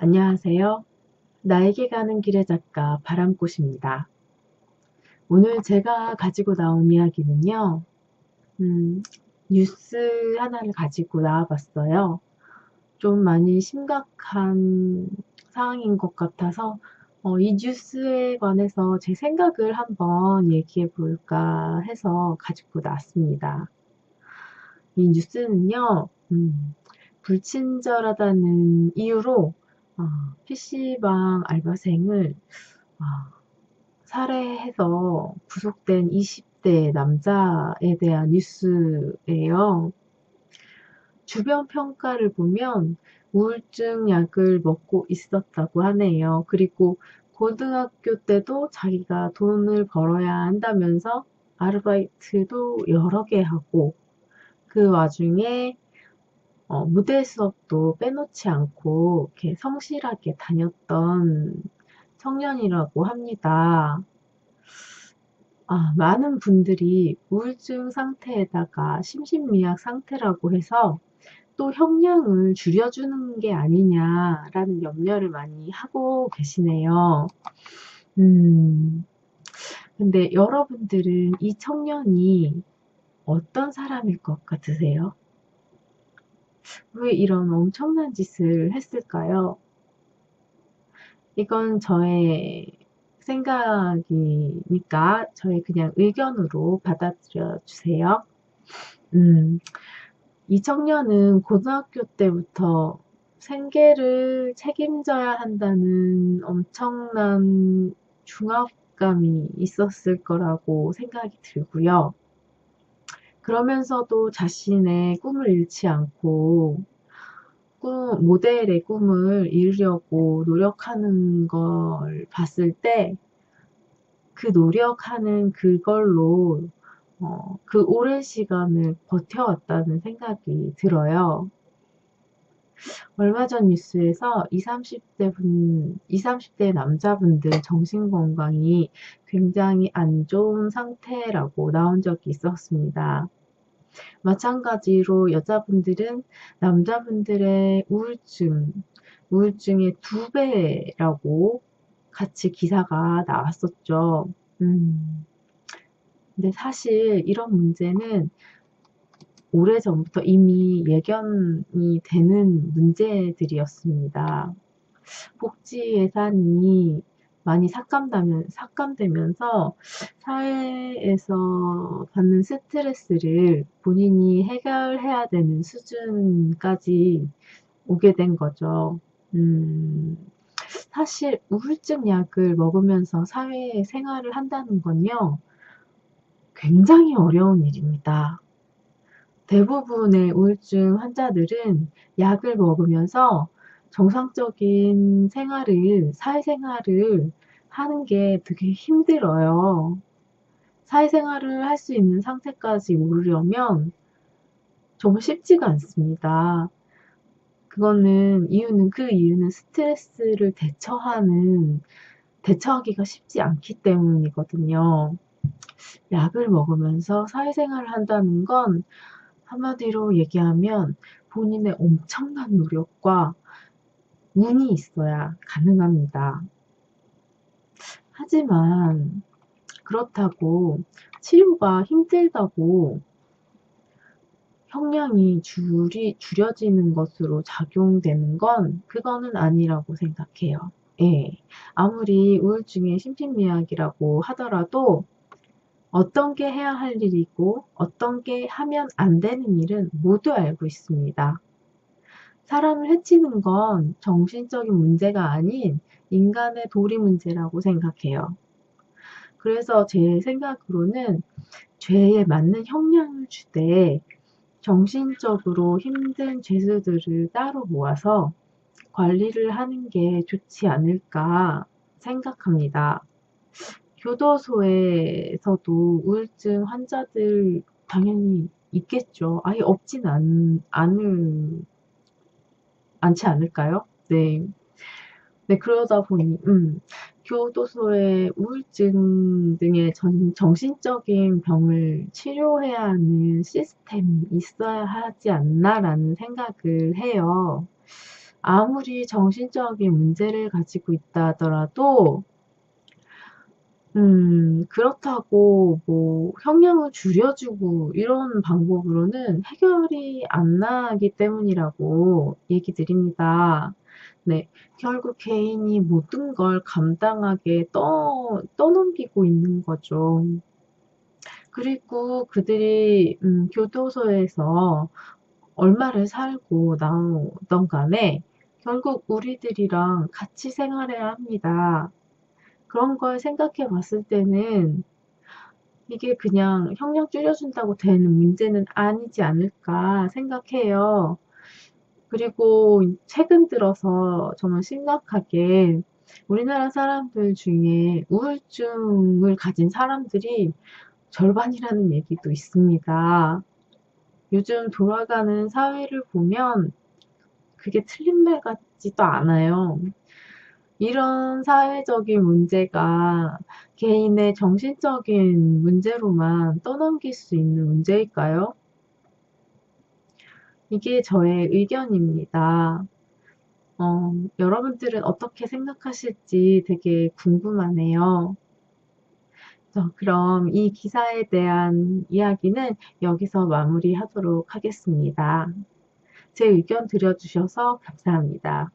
안녕하세요. 나에게 가는 길의 작가 바람꽃입니다. 오늘 제가 가지고 나온 이야기는요. 음, 뉴스 하나를 가지고 나와봤어요. 좀 많이 심각한 상황인 것 같아서 이 뉴스에 관해서 제 생각을 한번 얘기해 볼까 해서 가지고 나왔습니다. 이 뉴스는요. 불친절하다는 이유로 PC방 알바생을 어, 살해해서 구속된 20대 남자에 대한 뉴스예요. 주변 평가를 보면 우울증 약을 먹고 있었다고 하네요. 그리고 고등학교 때도 자기가 돈을 벌어야 한다면서 아르바이트도 여러 개 하고 그 와중에 무대 수업도 빼놓지 않고 이렇게 성실하게 다녔던 청년이라고 합니다. 많은 분들이 우울증 상태에다가 심신미약 상태라고 해서 또 형량을 줄여주는 게 아니냐라는 염려를 많이 하고 계시네요. 근데 여러분들은 이 청년이 어떤 사람일 것 같으세요? 왜 이런 엄청난 짓을 했을까요? 이건 저의 생각이니까 저의 그냥 의견으로 받아들여 주세요. 음, 이 청년은 고등학교 때부터 생계를 책임져야 한다는 엄청난 중압감이 있었을 거라고 생각이 들고요. 그러면서도 자신의 꿈을 잃지 않고 모델의 꿈을 이루려고 노력하는 걸 봤을 때 그 노력하는 그걸로 그 오랜 시간을 버텨왔다는 생각이 들어요. 얼마 전 뉴스에서 30대 남자분들 정신건강이 굉장히 안 좋은 상태라고 나온 적이 있었습니다. 마찬가지로 여자분들은 남자분들의 우울증의 2배라고 같이 기사가 나왔었죠. 근데 사실 이런 문제는 오래전부터 이미 예견이 되는 문제들이었습니다. 복지 예산이 많이 삭감되면서 사회에서 받는 스트레스를 본인이 해결해야 되는 수준까지 오게 된 거죠. 음, 사실 우울증 약을 먹으면서 사회 생활을 한다는 건요, 굉장히 어려운 일입니다. 대부분의 우울증 환자들은 약을 먹으면서 정상적인 사회생활을 하는 게 되게 힘들어요. 사회생활을 할 수 있는 상태까지 오르려면 정말 쉽지가 않습니다. 그 이유는 스트레스를 대처하기가 쉽지 않기 때문이거든요. 약을 먹으면서 사회생활을 한다는 건 한마디로 얘기하면 본인의 엄청난 노력과 운이 있어야 가능합니다. 하지만 그렇다고 치료가 힘들다고 형량이 줄여지는 것으로 작용되는 건 그거는 아니라고 생각해요. 예. 아무리 우울증의 심신미약이라고 하더라도 어떤 게 해야 할 일이고 어떤 게 하면 안 되는 일은 모두 알고 있습니다. 사람을 해치는 건 정신적인 문제가 아닌 인간의 도리 문제라고 생각해요. 그래서 제 생각으로는 죄에 맞는 형량을 주되 정신적으로 힘든 죄수들을 따로 모아서 관리를 하는 게 좋지 않을까 생각합니다. 교도소에서도 우울증 환자들 당연히 있겠죠. 아예 않지 않을까요? 네. 네, 그러다 보니, 교도소에 우울증 등의 정신적인 병을 치료해야 하는 시스템이 있어야 하지 않나라는 생각을 해요. 아무리 정신적인 문제를 가지고 있다 하더라도 그렇다고 뭐 형량을 줄여주고 이런 방법으로는 해결이 안 나기 때문이라고 얘기 드립니다. 네. 결국 개인이 모든 걸 감당하게 떠넘기고 있는 거죠. 그리고 그들이 교도소에서 얼마를 살고 나오던 간에 결국 우리들이랑 같이 생활해야 합니다. 그런 걸 생각해 봤을 때는 이게 그냥 형량 줄여준다고 되는 문제는 아니지 않을까 생각해요. 그리고 최근 들어서 정말 심각하게 우리나라 사람들 중에 우울증을 가진 사람들이 절반이라는 얘기도 있습니다. 요즘 돌아가는 사회를 보면 그게 틀린 말 같지도 않아요. 이런 사회적인 문제가 개인의 정신적인 문제로만 떠넘길 수 있는 문제일까요? 이게 저의 의견입니다. 여러분들은 어떻게 생각하실지 되게 궁금하네요. 그럼 이 기사에 대한 이야기는 여기서 마무리하도록 하겠습니다. 제 의견 들어주셔서 감사합니다.